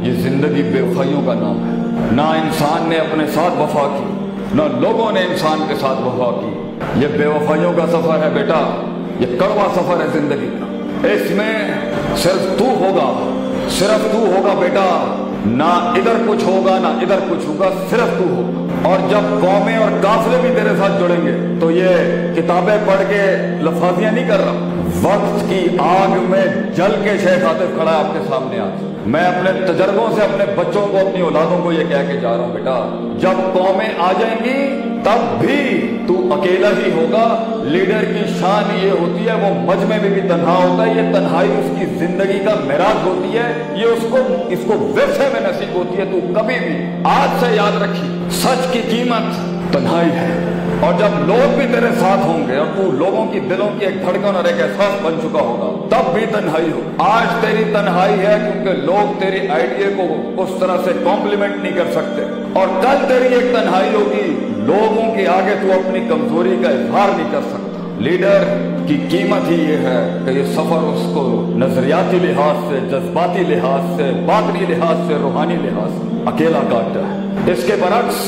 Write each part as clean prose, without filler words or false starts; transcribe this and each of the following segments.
ये जिंदगी बेवफाइयों का नाम है। ना इंसान ने अपने साथ वफा की, ना लोगों ने इंसान के साथ वफा की। ये बेवफाइयों का सफर है बेटा, ये कड़वा सफर है जिंदगी का। इसमें सिर्फ तू होगा, सिर्फ तू होगा बेटा। ना इधर कुछ होगा ना इधर कुछ होगा, सिर्फ तू होगा। और जब कौमें और काफिले भी तेरे साथ जुड़ेंगे तो ये किताबें पढ़ के लफाजियां नहीं कर रहा, वक्त की आग में जल के शेख आतिफ खड़ा है आपके सामने आज। मैं अपने तजर्बों से अपने बच्चों को, अपनी औलादों को ये कह के जा रहा हूं बेटा, जब कौमें आ जाएंगी तब भी तू अकेला ही होगा। लीडर की शान ये होती है वो मजमे में भी तन्हा होता है, ये तन्हाई उसकी जिंदगी का मिराज होती है, ये इसको विरसे में नसीब होती है। तू कभी भी आज से याद रखी, सच की कीमत तन्हाई है। और जब लोग भी तेरे साथ होंगे और तू लोगों की दिलों की एक धड़कन और एक एहसास बन चुका होगा, तब भी तन्हाई हो। आज तेरी तन्हाई है क्योंकि लोग तेरी आइडिया को उस तरह से कॉम्प्लीमेंट नहीं कर सकते, और कल तेरी एक तन्हाई होगी, लोगों के आगे तू अपनी कमजोरी का इजहार नहीं कर सकता। लीडर की कीमत ही ये है कि ये सफर उसको नजरियाती लिहाज से, जज्बाती लिहाज से, बातनी लिहाज से, रूहानी लिहाज से अकेला काटता है। इसके बरक्स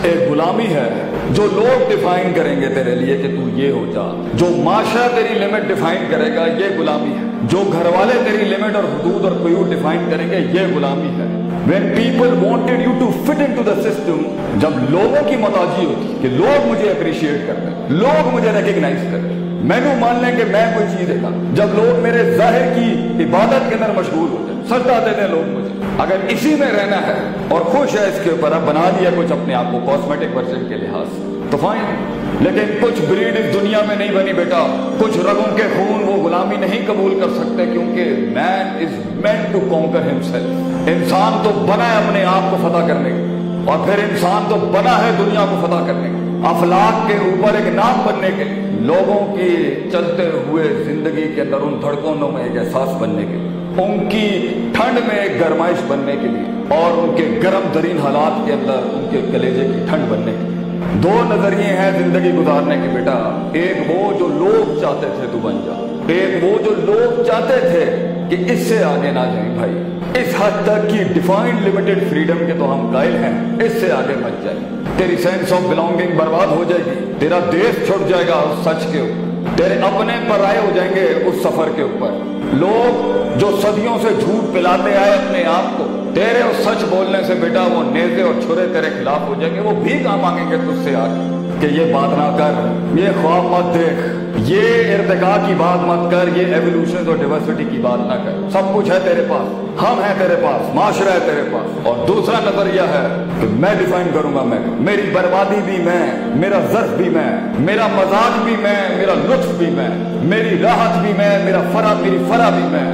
एक गुलामी है जो लोग डिफाइन करेंगे तेरे लिए कि तू ये हो जा, जो माशरा तेरी लिमिट डिफाइन करेगा ये गुलामी है, जो घर वाले तेरी लिमिट और हुदूद और क़ुयूद डिफाइन करेंगे ये गुलामी है। When people wanted you to fit into the system, जब लोगों की मोहताजी होती कि लोग मुझे अप्रिशिएट कर रहे, लोग मुझे रिकग्नाइज कर रहे, मैंने मान लें कि मैं कोई चीज है, जब लोग मेरे जाहिर की इबादत के अंदर मशगूल हो जाए, सजदा देते हैं लोग मुझे, अगर इसी में रहना है और खुश है इसके ऊपर, अब बना लिया कुछ अपने आप को कॉस्मेटिक वर्जन के लिहाज से तो फाइन, लेकिन कुछ ब्रीड इस दुनिया में नहीं बनी बेटा, कुछ रगों के खून वो गुलामी नहीं कबूल कर सकते, क्योंकि man is meant to conquer himself. इंसान तो बना है अपने आप को फतह करने के, और फिर इंसान तो बना है दुनिया को फतह करने के, अफलाक के ऊपर एक नाम बनने के लिए, लोगों की चलते हुए जिंदगी के अंदर उन धड़कनों में एक एहसास बनने के लिए, उनकी ठंड में एक गरमाइश बनने के लिए, और उनके गर्म तरीन हालात के अंदर उनके कलेजे की ठंड बनने के लिए। दो नजरिए हैं जिंदगी गुजारने के बेटा, एक वो जो लोग चाहते थे तू बन जा, एक वो जो लोग चाहते थे कि इससे आगे ना जाए भाई, इस हद तक की डिफाइंड लिमिटेड फ्रीडम के तो हम कायल हैं, इससे आगे मत जाए। तेरी सेंस ऑफ बिलोंगिंग बर्बाद हो जाएगी, तेरा देश छुट जाएगा उस सच के ऊपर, तेरे अपने पराये हो जाएंगे उस सफर के ऊपर। लोग जो सदियों से झूठ पिलाते आए अपने आप को, तेरे उस सच बोलने से बेटा वो नेज़े और छुरे तेरे खिलाफ हो जाएंगे, वो भी काम मांगेंगे तुझसे आगे कि ये बात ना कर, ये ख्वाब मत देख, ये इर्तिका की बात मत कर, ये एवोल्यूशन और डाइवर्सिटी की बात ना कर। सब कुछ है तेरे पास, हम हैं तेरे पास, माशरा है तेरे पास। और दूसरा नजरिया है कि मैं डिफाइन करूंगा, मैं, मेरी बर्बादी भी मैं, मेरा ज़र्फ भी मैं, मेरा मजाक भी मैं, मेरा लुत्फ भी मैं, मेरी राहत भी मैं, मेरी फरा भी मैं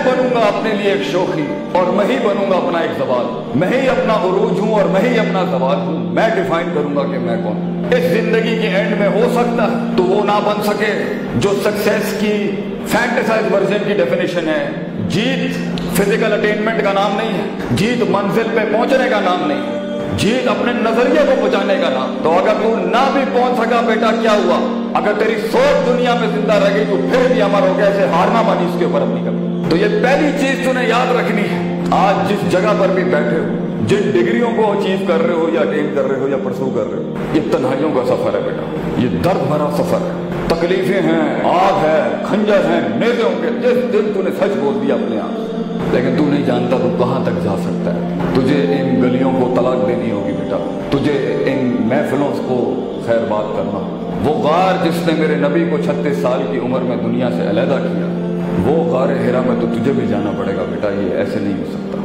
बनूंगा अपने लिए एक शोखी, और मैं ही बनूंगा अपना एक सवाल, मैं ही अपना उरूज हूं और मैं ही अपना सवाल हूं। मैं डिफाइन करूंगा कि मैं कौन। इस जिंदगी के एंड में हो सकता है तो वो ना बन सके जो सक्सेस की फैंटेसाइज वर्जन की डेफिनेशन है। जीत फिजिकल अटेनमेंट का नाम नहीं है, जीत मंजिल पे पहुंचने का नाम नहीं है, जीत अपने नजरिए को पहुंचाने का नाम। तो अगर तू ना भी पहुंच सका बेटा, क्या हुआ? अगर तेरी सोच दुनिया में जिंदा रह गई तो फिर भी अमर हो गया, ऐसे हारना मानी इसके ऊपर अपनी कभी। तो ये पहली चीज तूने याद रखनी है। आज जिस जगह पर भी बैठे हो, जिन डिग्रियों को अचीव कर रहे हो या अटेन कर रहे हो या परसू कर रहे हो, ये तन्हाइयों का सफर है बेटा, ये दर्द भरा सफर है, तकलीफें हैं, आग है, खंजर है, नेज़े होंगे। जिस दिन तूने सच बोल दिया अपने आप, लेकिन तू नहीं जानता तू कहां तक जा सकता है। तुझे इन गलियों को तलाक देनी होगी बेटा, तुझे इन महफिलों को खैर बात करना। वो गार जिसने मेरे नबी को 36 साल की उम्र में दुनिया से अलहदा किया, वो गार हिरा में तो तुझे भी जाना पड़ेगा बेटा, ये ऐसे नहीं हो सकता।